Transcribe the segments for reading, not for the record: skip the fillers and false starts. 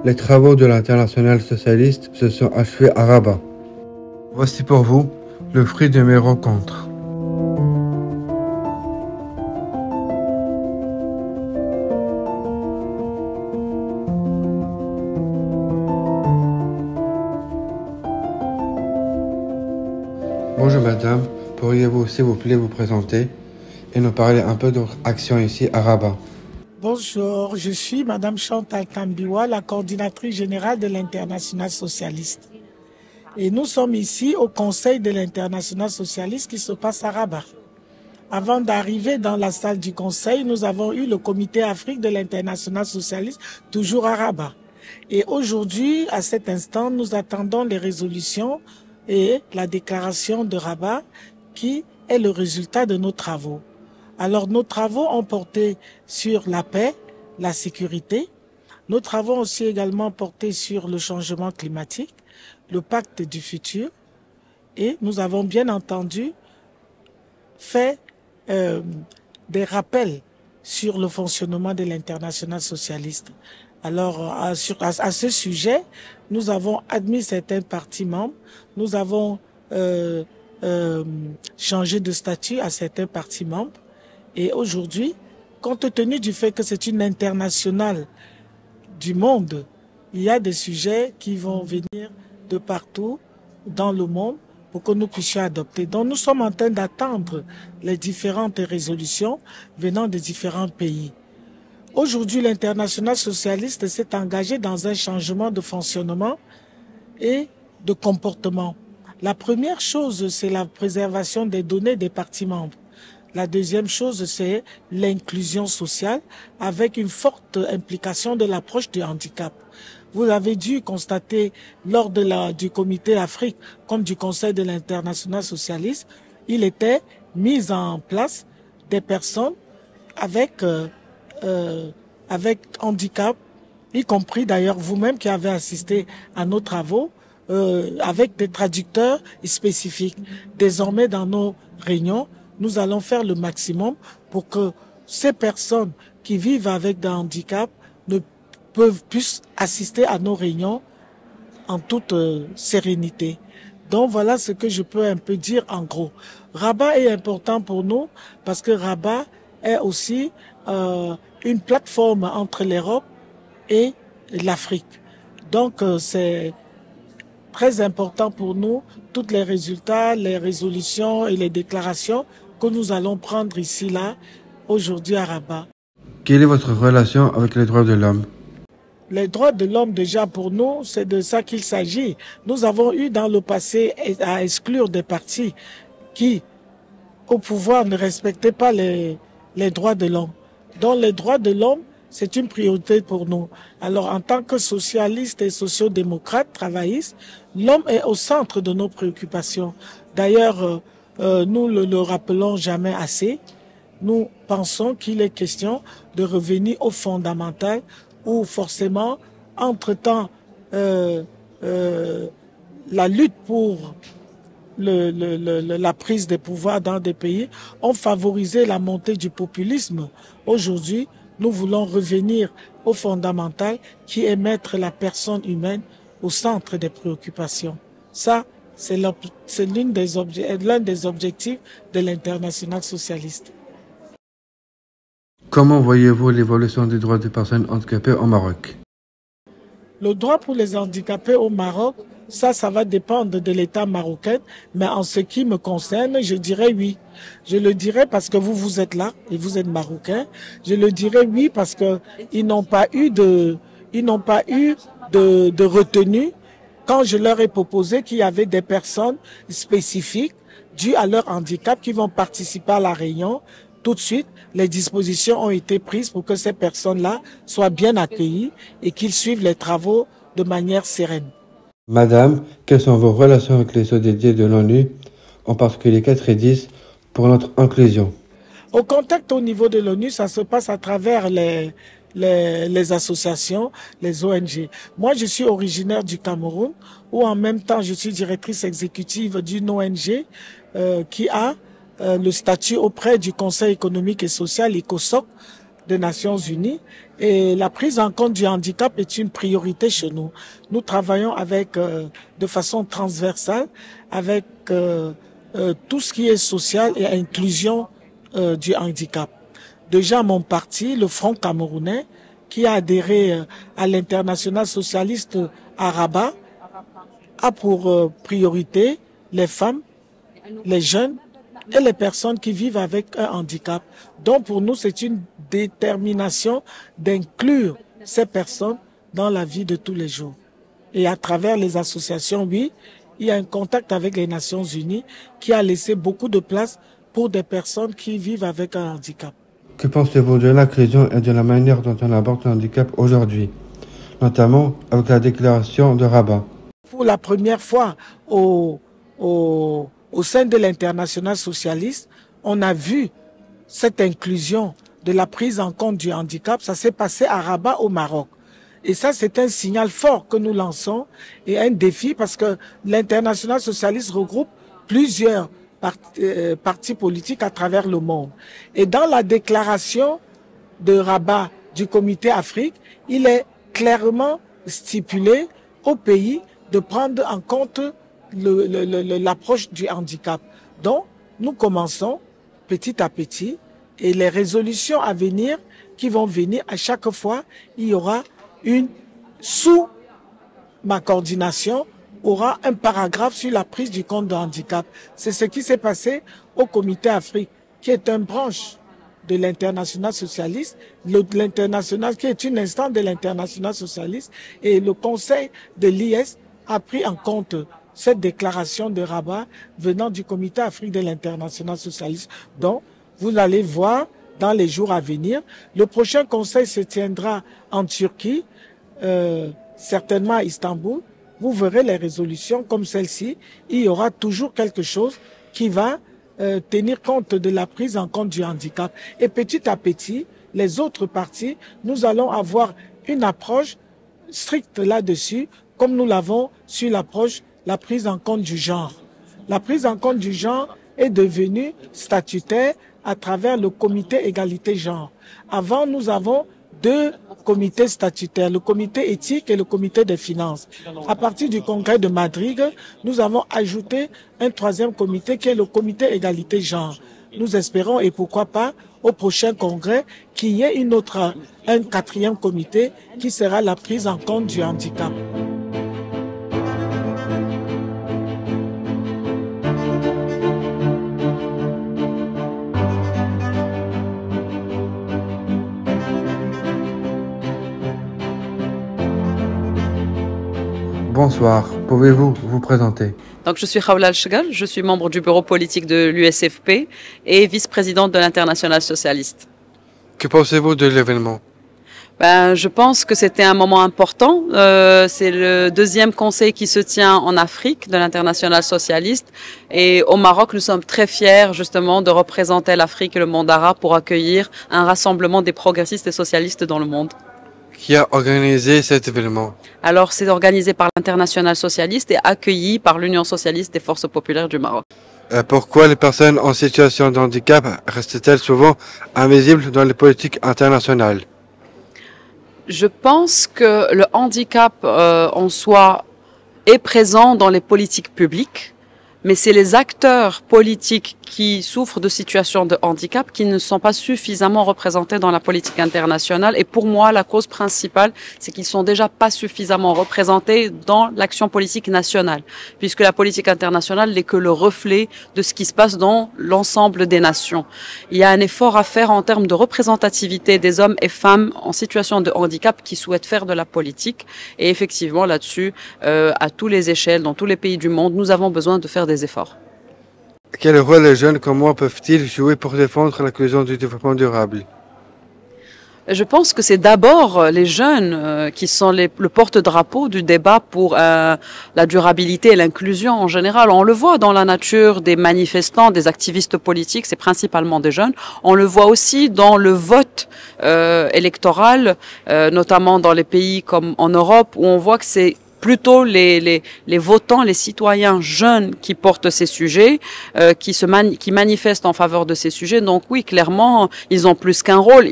Les travaux de l'Internationale socialiste se sont achevés à Rabat. Voici pour vous le fruit de mes rencontres. Bonjour madame, pourriez-vous s'il vous plaît vous présenter et nous parler un peu de votre action ici à Rabat? Bonjour, je suis Madame Chantal Kambiwa, la coordinatrice générale de l'Internationale socialiste. Et nous sommes ici au Conseil de l'Internationale socialiste qui se passe à Rabat. Avant d'arriver dans la salle du Conseil, nous avons eu le Comité Afrique de l'Internationale socialiste, toujours à Rabat. Et aujourd'hui, à cet instant, nous attendons les résolutions et la déclaration de Rabat qui est le résultat de nos travaux. Alors, nos travaux ont porté sur la paix, la sécurité. Nos travaux ont aussi également porté sur le changement climatique, le pacte du futur. Et nous avons bien entendu fait des rappels sur le fonctionnement de l'Internationale socialiste. Alors, à ce sujet, nous avons admis certains partis membres. Nous avons changé de statut à certains partis membres. Et aujourd'hui, compte tenu du fait que c'est une internationale du monde, il y a des sujets qui vont venir de partout dans le monde pour que nous puissions adopter. Donc nous sommes en train d'attendre les différentes résolutions venant des différents pays. Aujourd'hui, l'Internationale socialiste s'est engagée dans un changement de fonctionnement et de comportement. La première chose, c'est la préservation des données des partis membres. La deuxième chose, c'est l'inclusion sociale avec une forte implication de l'approche du handicap. Vous avez dû constater lors du Comité Afrique comme du Conseil de l'Internationale socialiste, il était mis en place des personnes avec handicap, y compris d'ailleurs vous-même qui avez assisté à nos travaux, avec des traducteurs spécifiques. Désormais, dans nos réunions, nous allons faire le maximum pour que ces personnes qui vivent avec des handicaps puissent assister à nos réunions en toute sérénité. Donc voilà ce que je peux un peu dire en gros. Rabat est important pour nous parce que Rabat est aussi une plateforme entre l'Europe et l'Afrique. Donc c'est très important pour nous, tous les résultats, les résolutions et les déclarations que nous allons prendre ici, là, aujourd'hui à Rabat. Quelle est votre relation avec les droits de l'homme? Les droits de l'homme, déjà pour nous, c'est de ça qu'il s'agit. Nous avons eu dans le passé à exclure des partis qui, au pouvoir, ne respectaient pas les droits de l'homme. Donc les droits de l'homme, c'est une priorité pour nous. Alors en tant que socialistes et sociodémocrates, travaillistes, l'homme est au centre de nos préoccupations. D'ailleurs, nous ne le rappelons jamais assez. Nous pensons qu'il est question de revenir au fondamental où forcément, entre-temps, la lutte pour la prise des pouvoirs dans des pays ont favorisé la montée du populisme. Aujourd'hui, nous voulons revenir au fondamental qui est mettre la personne humaine au centre des préoccupations. Ça, c'est l'un des objectifs de l'Internationale socialiste. Comment voyez-vous l'évolution des droits des personnes handicapées au Maroc? Le droit pour les handicapés au Maroc, ça va dépendre de l'État marocain, mais en ce qui me concerne, je dirais oui. Je le dirais parce que vous êtes là et vous êtes marocain. Je le dirais oui parce que ils n'ont pas eu de retenue quand je leur ai proposé qu'il y avait des personnes spécifiques dues à leur handicap qui vont participer à la réunion. Tout de suite, les dispositions ont été prises pour que ces personnes-là soient bien accueillies et qu'ils suivent les travaux de manière sereine. Madame, quelles sont vos relations avec les ODD de l'ONU, en particulier 4 et 10, pour notre inclusion? Au contact au niveau de l'ONU, ça se passe à travers les associations, les ONG. Moi, je suis originaire du Cameroun, où en même temps, je suis directrice exécutive d'une ONG qui a le statut auprès du Conseil économique et social, ECOSOC, des Nations Unies. Et la prise en compte du handicap est une priorité chez nous. Nous travaillons avec, de façon transversale avec tout ce qui est social et inclusion du handicap. Déjà, mon parti, le Front camerounais, qui a adhéré à l'international socialiste à Rabat, a pour priorité les femmes, les jeunes et les personnes qui vivent avec un handicap. Donc pour nous, c'est une détermination d'inclure ces personnes dans la vie de tous les jours. Et à travers les associations, oui, il y a un contact avec les Nations Unies qui a laissé beaucoup de place pour des personnes qui vivent avec un handicap. Que pensez-vous de l'inclusion et de la manière dont on aborde le handicap aujourd'hui, notamment avec la déclaration de Rabat? Pour la première fois au sein de l'international socialiste, on a vu cette inclusion de la prise en compte du handicap. Ça s'est passé à Rabat au Maroc. Et ça, c'est un signal fort que nous lançons et un défi parce que l'international socialiste regroupe plusieurs partis politiques à travers le monde. Et dans la déclaration de Rabat du Comité Afrique, il est clairement stipulé au pays de prendre en compte l'approche du handicap. Donc, nous commençons petit à petit et les résolutions à venir qui vont venir, à chaque fois, il y aura sous ma coordination, aura un paragraphe sur la prise du compte de handicap. C'est ce qui s'est passé au Comité Afrique, qui est une branche de l'international socialiste, l'international qui est une instance de l'international socialiste, et le Conseil de l'IS a pris en compte cette déclaration de Rabat venant du Comité Afrique de l'international socialiste. Donc, vous allez voir dans les jours à venir, le prochain conseil se tiendra en Turquie, certainement à Istanbul. Vous verrez les résolutions comme celle-ci. Il y aura toujours quelque chose qui va tenir compte de la prise en compte du handicap. Et petit à petit, les autres partis, nous allons avoir une approche stricte là-dessus, comme nous l'avons sur la prise en compte du genre. La prise en compte du genre est devenue statutaire à travers le comité égalité genre. Avant, nous avons deux comités statutaires, le comité éthique et le comité des finances. À partir du congrès de Madrid, nous avons ajouté un troisième comité qui est le comité égalité genre. Nous espérons, et pourquoi pas, au prochain congrès, qu'il y ait un quatrième comité qui sera la prise en compte du handicap. Bonsoir, pouvez-vous vous présenter? Donc, je suis Khawla Al-Chegal, je suis membre du bureau politique de l'USFP et vice-présidente de l'Internationale socialiste. Que pensez-vous de l'événement? Je pense que c'était un moment important. C'est le deuxième conseil qui se tient en Afrique de l'Internationale socialiste. Et au Maroc, nous sommes très fiers justement de représenter l'Afrique et le monde arabe pour accueillir un rassemblement des progressistes et socialistes dans le monde. Qui a organisé cet événement? Alors, c'est organisé par l'Internationale socialiste et accueilli par l'Union socialiste des forces populaires du Maroc. Pourquoi les personnes en situation de handicap restent-elles souvent invisibles dans les politiques internationales? Je pense que le handicap en soi est présent dans les politiques publiques, mais c'est les acteurs politiques qui souffrent de situations de handicap qui ne sont pas suffisamment représentés dans la politique internationale. Et pour moi, la cause principale, c'est qu'ils sont déjà pas suffisamment représentés dans l'action politique nationale, puisque la politique internationale n'est que le reflet de ce qui se passe dans l'ensemble des nations. Il y a un effort à faire en termes de représentativité des hommes et femmes en situation de handicap qui souhaitent faire de la politique. Et effectivement, là-dessus, à tous les échelles, dans tous les pays du monde, nous avons besoin de faire des efforts. Quel rôle les jeunes, comment peuvent-ils jouer pour défendre l'inclusion du développement durable? Je pense que c'est d'abord les jeunes qui sont le porte-drapeau du débat pour la durabilité et l'inclusion en général. On le voit dans la nature des manifestants, des activistes politiques, c'est principalement des jeunes. On le voit aussi dans le vote électoral, notamment dans les pays comme en Europe, où on voit que c'est plutôt les votants, les citoyens jeunes qui portent ces sujets, qui manifestent en faveur de ces sujets. Donc oui, clairement, ils ont plus qu'un rôle.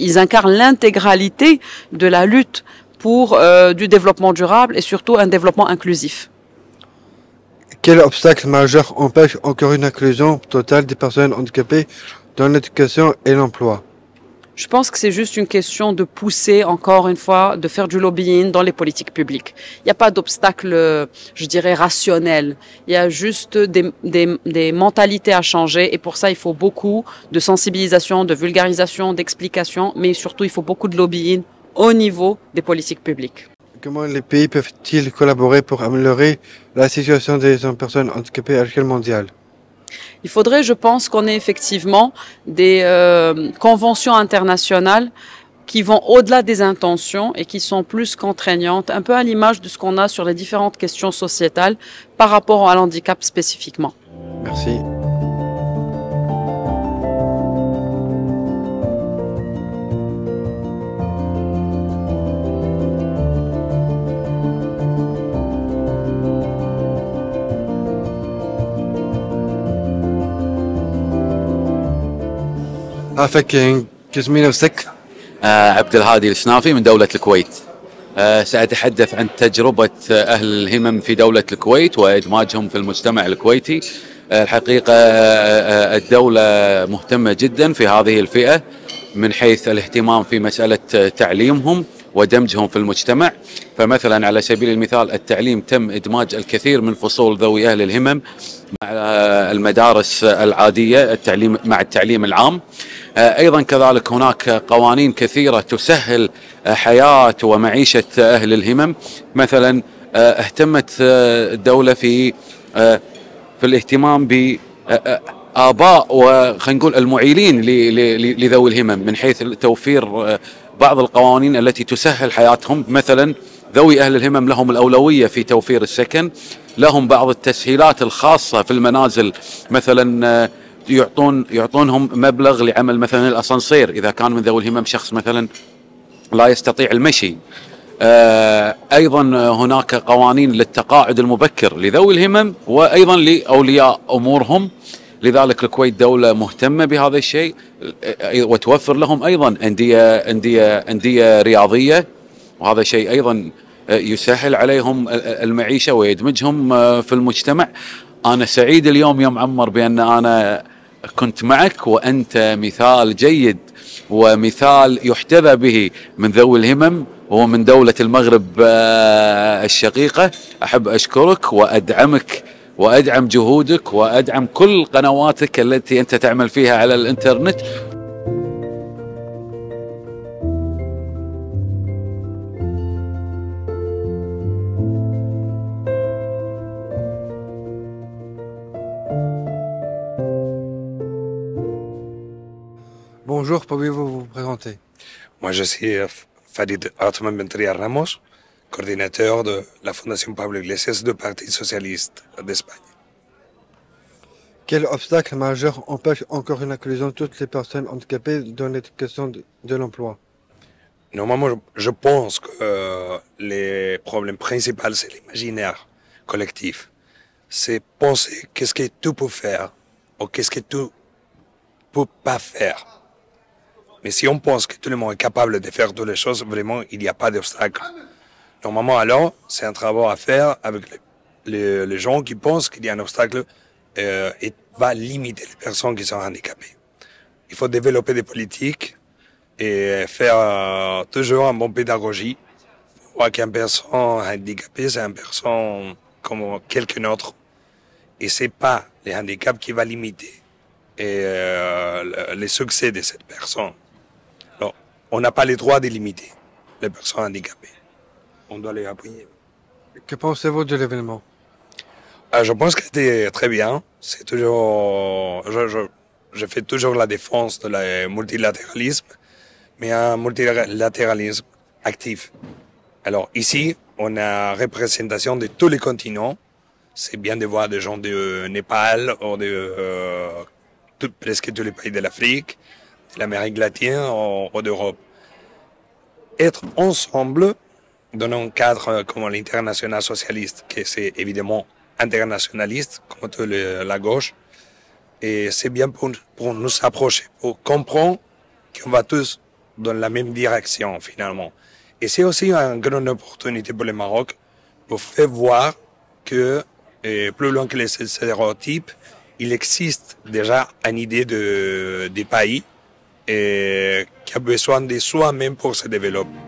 Ils incarnent l'intégralité de la lutte pour du développement durable et surtout un développement inclusif. Quel obstacle majeur empêche encore une inclusion totale des personnes handicapées dans l'éducation et l'emploi? Je pense que c'est juste une question de pousser, encore une fois, de faire du lobbying dans les politiques publiques. Il n'y a pas d'obstacle, je dirais, rationnel. Il y a juste des mentalités à changer et pour ça, il faut beaucoup de sensibilisation, de vulgarisation, d'explication, mais surtout, il faut beaucoup de lobbying au niveau des politiques publiques. Comment les pays peuvent-ils collaborer pour améliorer la situation des personnes handicapées à l'échelle mondiale? Il faudrait, je pense, qu'on ait effectivement des conventions internationales qui vont au-delà des intentions et qui sont plus contraignantes, un peu à l'image de ce qu'on a sur les différentes questions sociétales par rapport à l'handicap spécifiquement. Merci. عفاك كاسمي نفسك؟ عبد الهادي الشنافي من دولة الكويت. سأتحدث عن تجربة أهل الهمم في دولة الكويت وإدماجهم في المجتمع الكويتي. الحقيقة الدولة مهتمة جدا في هذه الفئة من حيث الاهتمام في مسألة تعليمهم ودمجهم في المجتمع. فمثلا على سبيل المثال التعليم تم إدماج الكثير من فصول ذوي أهل الهمم مع المدارس العادية، التعليم مع التعليم العام. أيضا كذلك هناك قوانين كثيرة تسهل حياة ومعيشة أهل الهمم. مثلا اهتمت الدولة في الاهتمام بآباء وخلينا نقول المعيلين لذوي الهمم من حيث توفير بعض القوانين التي تسهل حياتهم. مثلا ذوي أهل الهمم لهم الأولوية في توفير السكن، لهم بعض التسهيلات الخاصة في المنازل، مثلا يعطونهم مبلغ لعمل مثلا الأسانسير إذا كان من ذوي الهمم شخص مثلا لا يستطيع المشي. أيضا هناك قوانين للتقاعد المبكر لذوي الهمم وأيضا لأولياء أمورهم. لذلك الكويت دولة مهتمة بهذا الشيء وتوفر لهم أيضا أندية رياضية، وهذا شيء أيضا يسهل عليهم المعيشة ويدمجهم في المجتمع. أنا سعيد اليوم يا معمر بأن أنا كنت معك وأنت مثال جيد ومثال يحتذى به من ذوي الهمم ومن دولة المغرب الشقيقة. أحب أشكرك وأدعمك وأدعم جهودك وأدعم كل قنواتك التي أنت تعمل فيها على الإنترنت. Bonjour, pouvez-vous vous présenter? Moi, je suis Farid Atman Bentria Ramos, coordinateur de la Fondation Pablo Iglesias du Parti Socialiste d'Espagne. Quel obstacle majeur empêche encore une inclusion de toutes les personnes handicapées dans l'éducation de l'emploi? Normalement, je pense que les problèmes principaux, c'est l'imaginaire collectif. C'est penser qu'est-ce que tu peux faire ou qu'est-ce que tu peux pas faire. Mais si on pense que tout le monde est capable de faire toutes les choses, vraiment, il n'y a pas d'obstacle. Normalement, alors, c'est un travail à faire avec les gens qui pensent qu'il y a un obstacle et va limiter les personnes qui sont handicapées. Il faut développer des politiques et faire toujours une bonne pédagogie. Pour voir qu'une personne handicapée, c'est une personne comme quelqu'un d'autre. Et c'est pas les handicaps qui va limiter le succès de cette personne. Alors, on n'a pas le droit de limiter les personnes handicapées. On doit les appuyer. Que pensez-vous de l'événement? Je pense que c'était très bien. C'est toujours, je fais toujours la défense de le multilatéralisme, mais un multilatéralisme actif. Alors ici, on a représentation de tous les continents. C'est bien de voir des gens de Népal ou de presque tous les pays de l'Afrique, de l'Amérique latine ou d'Europe. Être ensemble, dans un cadre comme l'international socialiste, qui c'est évidemment internationaliste, comme toute la gauche. Et c'est bien pour nous approcher, pour comprendre qu'on va tous dans la même direction finalement. Et c'est aussi une grande opportunité pour le Maroc pour faire voir que, plus loin que les stéréotypes, il existe déjà une idée des pays et qui a besoin de soi-même pour se développer.